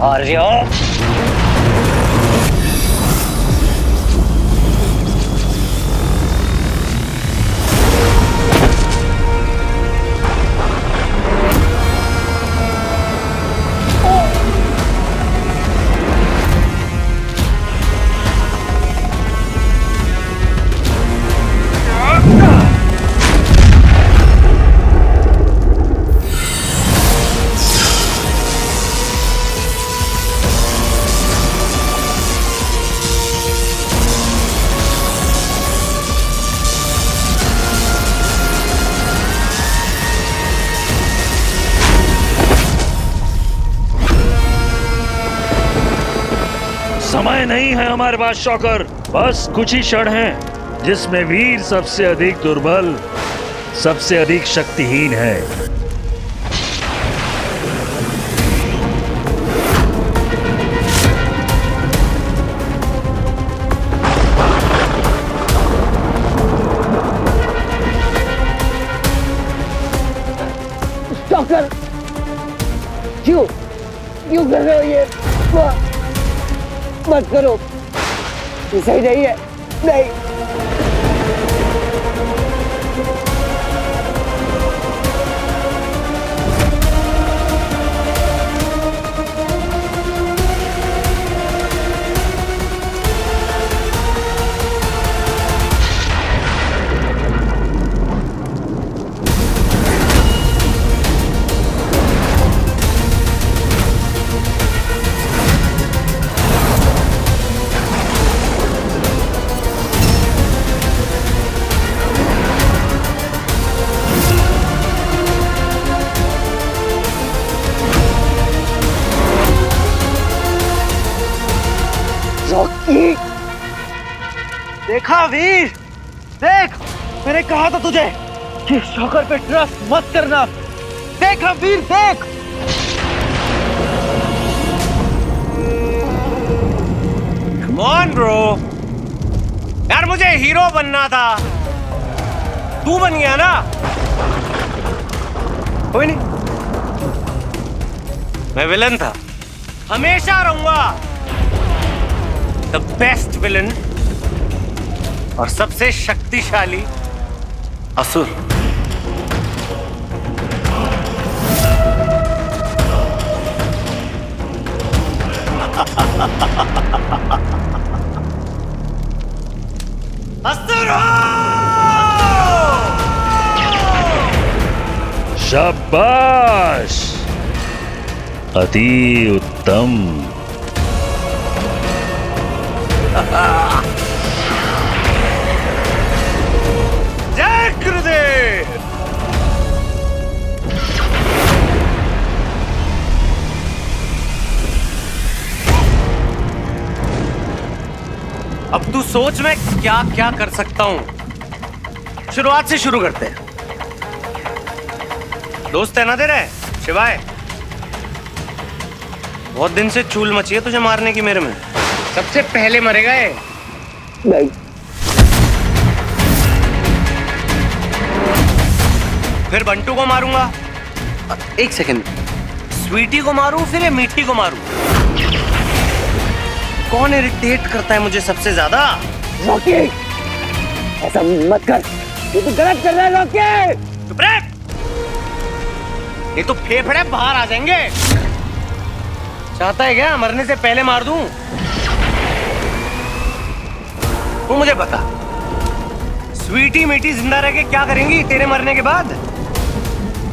आर्य, समय नहीं है हमारे पास शौकर। बस कुछ ही क्षण हैं जिसमें वीर सबसे अधिक दुर्बल, सबसे अधिक शक्तिहीन है। शौकर, क्यों क्यों कर रहे हो ये? मत करो, ये सही नहीं है। नहीं। रॉकी, देखा वीर, देख, मैंने कहा था तुझे कि शौकर पे ट्रस्ट मत करना। देखा वीर, देख। Come on bro, यार मुझे हीरो बनना था, तू बन गया ना। कोई नहीं, मैं विलन था, हमेशा रहूंगा द बेस्ट विलन और सबसे शक्तिशाली असुर। असुर शाबाश, अति उत्तम। जय गुरुदेव। अब तू सोच मैं क्या क्या कर सकता हूं। शुरुआत से शुरू करते हैं। दोस्त है ना तेरे शिवाय, बहुत दिन से चूल मची है तुझे मारने की मेरे में। सबसे पहले मरेगा ये। नहीं। फिर बंटू को मारूंगा। एक सेकंड, स्वीटी को मारूं फिर ये मीठी को मारूं? कौन इरिटेट करता है मुझे सबसे ज्यादा? रॉकी, ऐसा मत कर, ये तो गलत कर रहा है रॉकी। चुप रह, ये तो फेफड़े बाहर आ जाएंगे। चाहता है क्या मरने से पहले मार दूं? तू मुझे बता, स्वीटी मीठी जिंदा रह के क्या करेंगी तेरे मरने के बाद?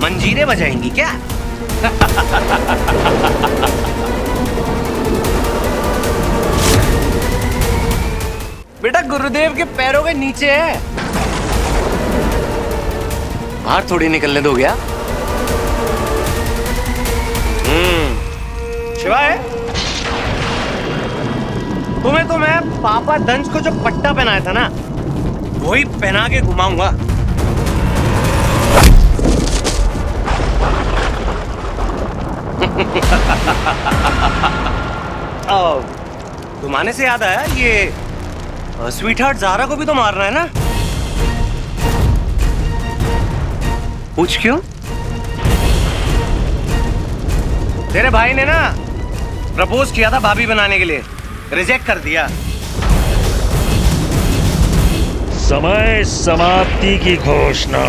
मंजीरे बजाएंगी क्या? बेटा गुरुदेव के पैरों के नीचे है, बाहर थोड़ी निकलने दो क्या? शिवाय, तुम्हें तो मैं पापा दंश को जो पट्टा पहनाया था ना, वही पहना के घुमाऊंगा। घुमाने से याद आया, ये स्वीट हार्ट ज़ारा को भी तो मारना है ना? पूछ क्यों? तेरे भाई ने ना प्रपोज किया था भाभी बनाने के लिए, रिजेक्ट कर दिया। समय समाप्ति की घोषणा।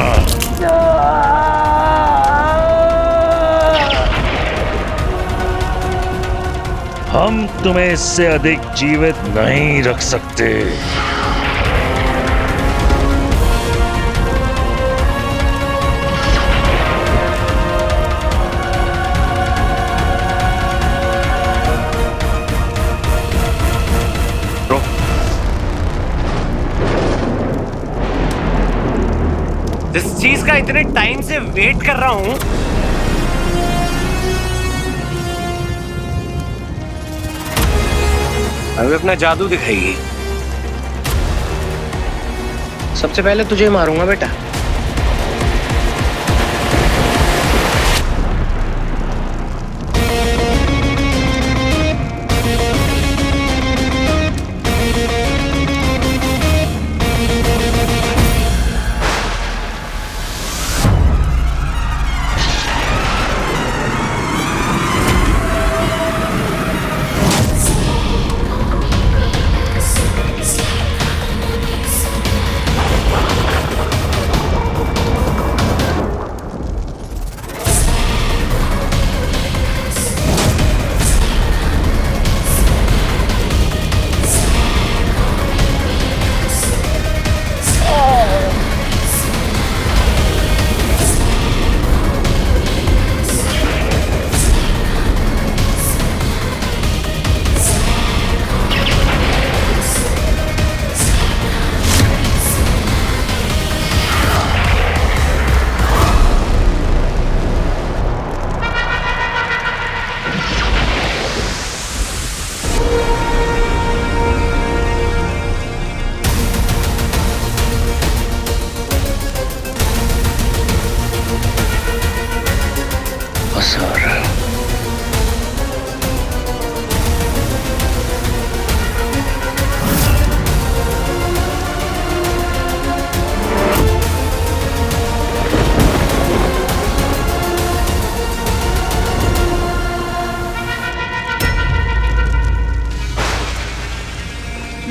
हम तुम्हें इससे अधिक जीवित नहीं रख सकते। जिस चीज का इतने टाइम से वेट कर रहा हूं, अभी अपना जादू दिखाएगी। सबसे पहले तुझे मारूंगा बेटा।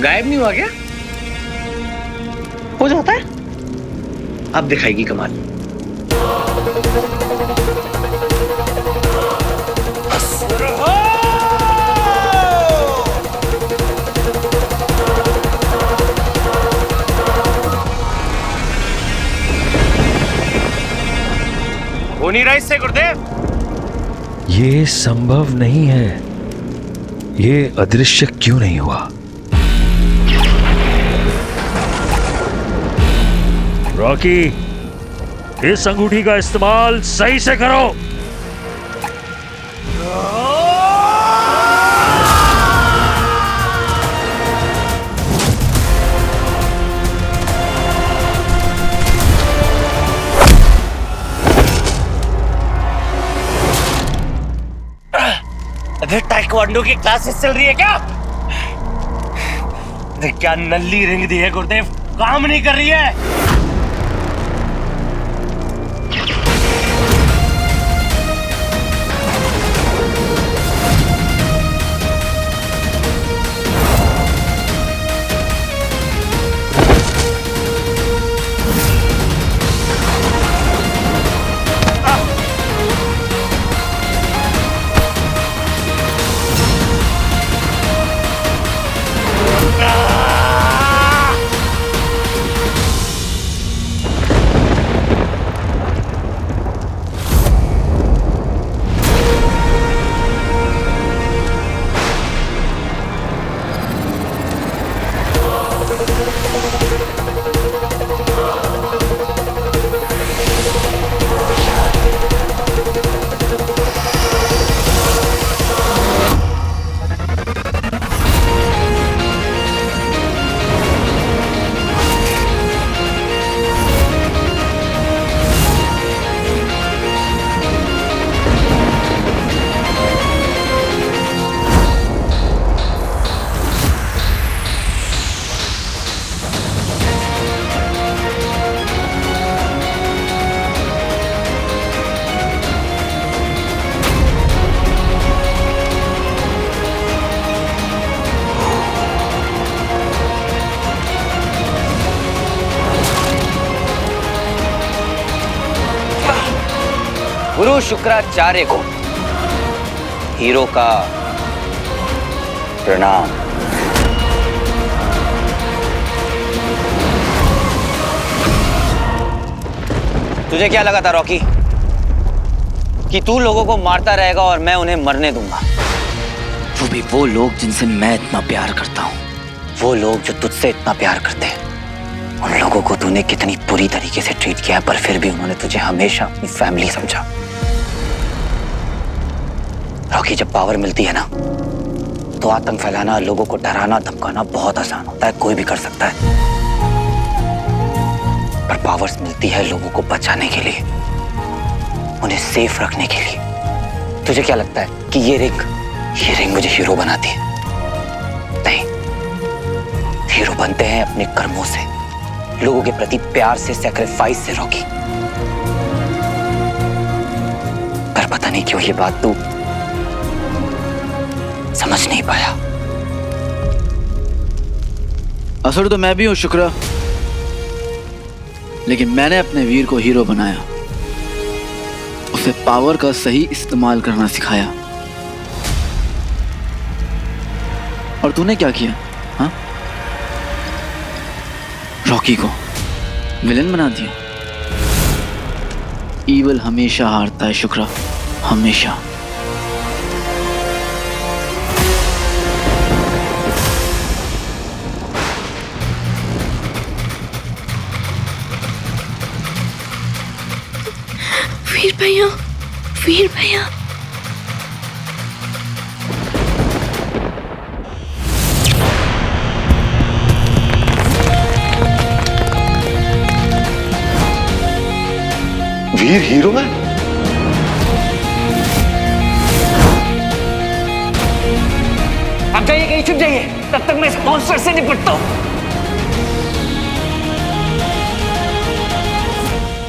गायब नहीं हुआ क्या? हो जाता है। अब दिखाएगी कमाल। हो नहीं रहा इससे गुरुदेव। ये संभव नहीं है। ये अदृश्य क्यों नहीं हुआ? रॉकी, इस अंगूठी का इस्तेमाल सही से करो। अरे ताइक्वांडो की क्लासेस चल रही है क्या? अरे क्या नल्ली रिंग दी है गुरुदेव, काम नहीं कर रही है। गुरु शुक्राचार्य को हीरो का प्रणाम। तुझे क्या लगा था रॉकी कि तू लोगों को मारता रहेगा और मैं उन्हें मरने दूंगा? वो भी वो लोग जिनसे मैं इतना प्यार करता हूँ, वो लोग जो तुझसे इतना प्यार करते हैं। उन लोगों को तूने कितनी बुरी तरीके से ट्रीट किया है, पर फिर भी उन्होंने तुझे हमेशा अपनी फैमिली समझा। रॉकी, जब पावर मिलती है ना तो आतंक फैलाना, लोगों को डराना धमकाना बहुत आसान होता है, कोई भी कर सकता है। पर पावर्स मिलती है लोगों को बचाने के लिए, उन्हें सेफ रखने के लिए। तुझे क्या लगता है कि ये रिंग मुझे हीरो बनाती है? नहीं, हीरो बनते हैं अपने कर्मों से, लोगों के प्रति प्यार से, सैक्रिफाइस से रॉकी। पर पता नहीं क्यों ये बात तू समझ नहीं पाया। असुर तो मैं भी हूं शुक्र, लेकिन मैंने अपने वीर को हीरो बनाया, उसे पावर का सही इस्तेमाल करना सिखाया। और तूने क्या किया? हाँ, रॉकी को विलेन बना दिया। ईवल हमेशा हारता है शुक्र, हमेशा। वीर भैया, वीर भैया। वीर हीरो है? अब जाइए, कहीं छुप जाइए, तब तक मैं इस मॉन्स्टर से निपटता हूं।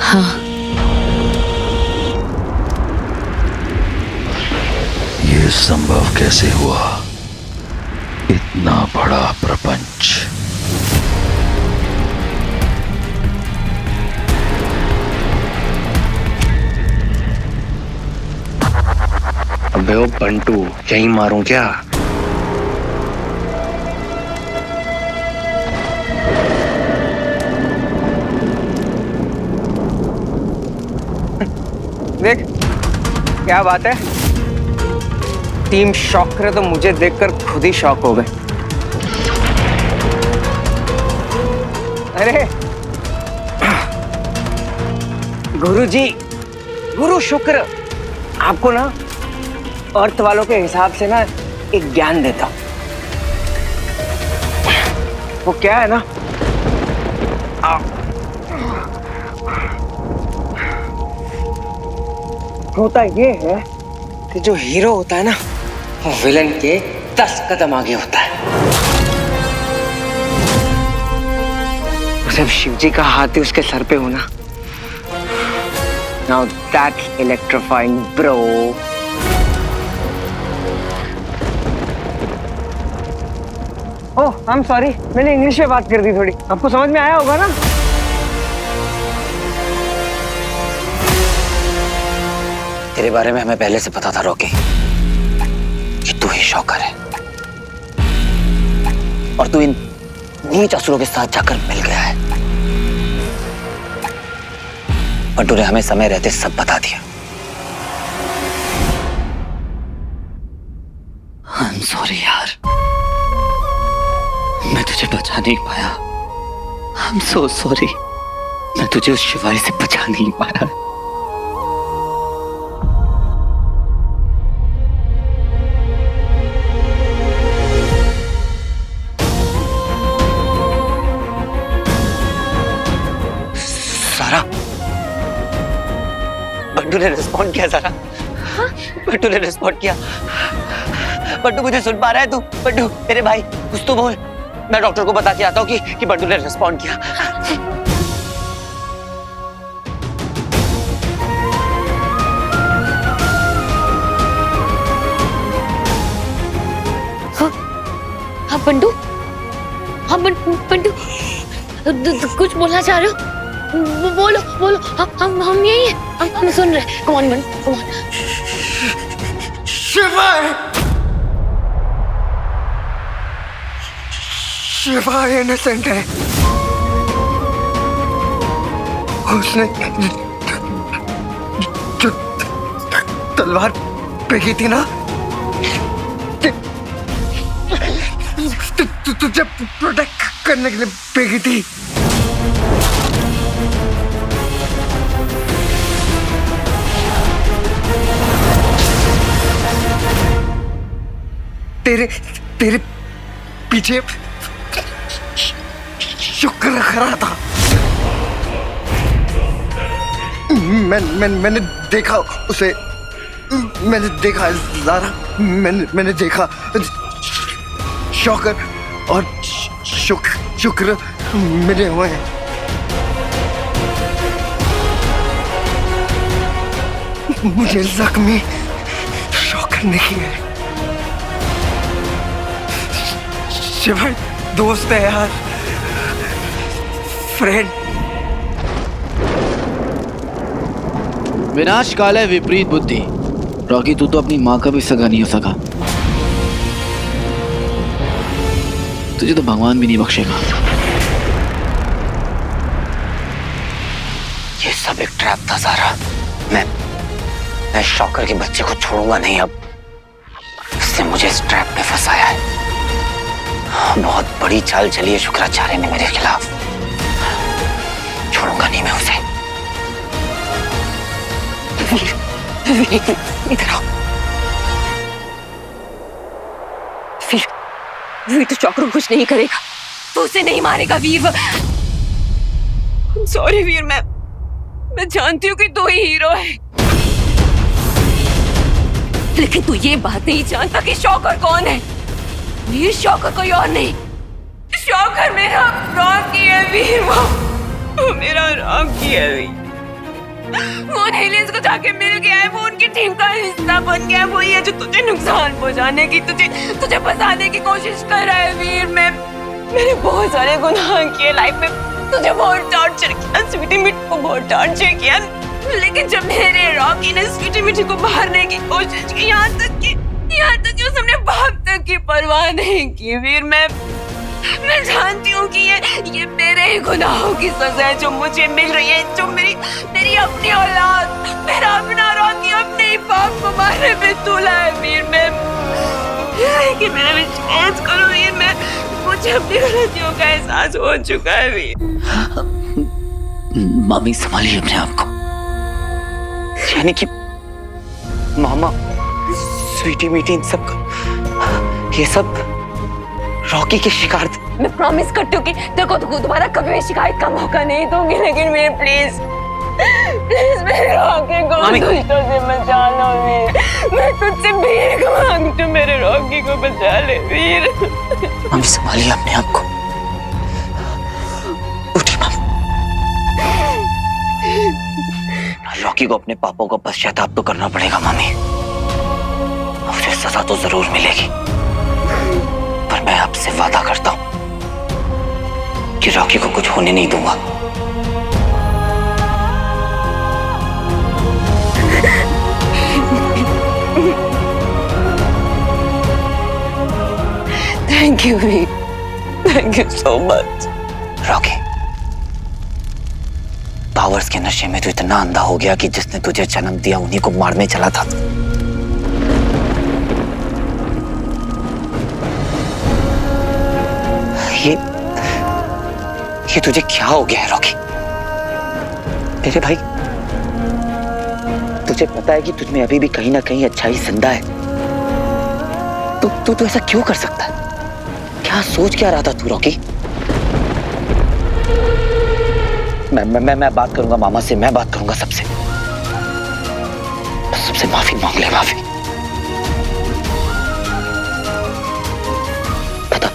हाँ, ये संभव कैसे हुआ? इतना बड़ा प्रपंच। अबे ओ बंटू, यहीं मारूं क्या? देख क्या बात है, टीम शॉक करे तो मुझे देखकर खुद ही शॉक हो गए। अरे गुरुजी, गुरु शुक्र आपको ना अर्थ वालों के हिसाब से ना एक ज्ञान देता हूं। वो क्या है ना, होता ये है कि जो हीरो होता है ना वो विलन के 10 कदम आगे होता है। जब शिवजी का हाथ ही उसके सर पे होना, now that's electrifying bro. Oh I am sorry, मैंने इंग्लिश में बात कर दी थोड़ी, आपको समझ में आया होगा ना? तेरे बारे में हमें पहले से पता था रॉकी कि तू ही शॉकर है, और तू इन नीच असुरों के साथ जाकर मिल गया है। पर तूने हमें समय रहते सब बता दिया। आई एम सॉरी यार, मैं तुझे बचा नहीं पाया। आई एम सो सॉरी, मैं तुझे उस शिवाय से बचा नहीं पाया। सारा, बंटू ने रिस्पॉन्ड किया। सारा, बंटू ने रिस्पॉन्ड किया। बंटू, मुझे सुन पा रहा है तू? बंटू मेरे भाई, कुछ तो बोल। मैं डॉक्टर को बता के आता हूँ कि बंटू ने रिस्पॉन्ड किया। हाँ बंटू, हाँ बंटू, कुछ बोलना चाह रहे हो? बोलो बोलो, हम यही हैं, हम सुन रहे हैं। कम ऑन मन, कम ऑन। शिवा इनोसेंट है। उसने जो तलवार फेंकी थी ना, तुझे प्रोटेक्ट करने के लिए फेंकी थी। तेरे पीछे शुक्र खड़ा था। मैंने देखा उसे, मैंने देखा ज़ारा, मैंने देखा शौकर और शुक्र मिले हुए हैं। मुझे जख्मी शौकर नहीं है, शिवाय दोस्त है यार, फ्रेंड। विनाश काल है विपरीत बुद्धि। रॉकी, तू तो अपनी माँ का भी सगा नहीं हो सका, तुझे तो भगवान भी नहीं बख्शेगा। ये सब एक ट्रैप था ज़ारा। मैं शौकर के बच्चे को छोड़ूंगा नहीं। अब इसने मुझे इस ट्रैप में फंसाया है। बहुत बड़ी चाल चली है शुक्राचार्य ने मेरे खिलाफ। छोड़ूंगा नहीं मैं उसे। इधर आओ। वीर तो शौकर को कुछ नहीं करेगा, तो उसे नहीं मारेगा वीर। सॉरी वीर, मैं जानती हूँ कि तू ही हीरो है, लेकिन तू ये बात नहीं जानता कि शौकर कौन है। वीर शौकर कोई और नहीं, शौकर मेरा रॉकी है वीर। वो मेरा रॉकी है वीर। वो एलियंस को जाके मिल गया है, वो उनकी टीम का हिस्सा बन गया है। वो ये जो तुझे नुकसान पहुंचाने की, तुझे फंसाने की कोशिश कर रहा है वीर। मैंने बहुत सारे गुनाह किए लाइफ में, तुझे बहुत टॉर्चर किया, स्वीटी मिठी को बहुत टॉर्चर किया, लेकिन जब मेरे रॉकी ने स्वीटी मिठी को मारने की कोशिश की, यहाँ तक कि उसने बाप तक की परवाह नहीं की वीर। मैं जानती हूँ कि ये मेरे ही गुनाहों की सजा है जो मुझे मिल रही है, जो मेरी अपनी औलाद, मेरा अपना रॉकी अपने ही बाप को मारने पे तुला है वीर। लेकिन मेरा विश्वास करो वीर, मुझे अपनी गलतियों का एहसास हो चुका है वीर। मामी संभालिए अपने आप को। यानी कि मामा, स्वीटी मीठी, इन सब ये सब रॉकी के शिकार थे। मैं प्रॉमिस करती हूँ कि तेरे को दोबारा कभी भी शिकायत का मौका नहीं दूंगी, लेकिन वीर प्लीज मेरे रॉकी को दुष्टों से बचा लो वीर। मैं तुझसे भीख मांगती हूँ, मेरे रॉकी को बचा ले वीर। मामी संभालिए अपने आप को। उठी मामी। रॉकी को अपने पापों का पश्चाताप तो करना पड़ेगा मामी। उसे सजा तो जरूर मिलेगी, पर मैं आपसे वादा करता हूं कि रॉकी को कुछ होने नहीं दूंगा। Thank you Veer, thank you so much. Rocky, powers के नशे में तो इतना अंधा हो गया कि जिसने तुझे जन्म दिया उन्हीं को मारने चला था। ये तुझे क्या हो गया है रॉकी? मेरे भाई, तुझे पता है कि तुझ में अभी भी कहीं ना कहीं अच्छाई जिंदा है। तू ऐसा क्यों कर सकता है? क्या सोच क्या रहा था तू रॉकी? मैं बात करूंगा मामा से, मैं बात करूंगा सबसे माफी मांग ले। माफी पता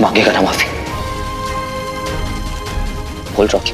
मांगेगा ना माफी? बोल रॉकी।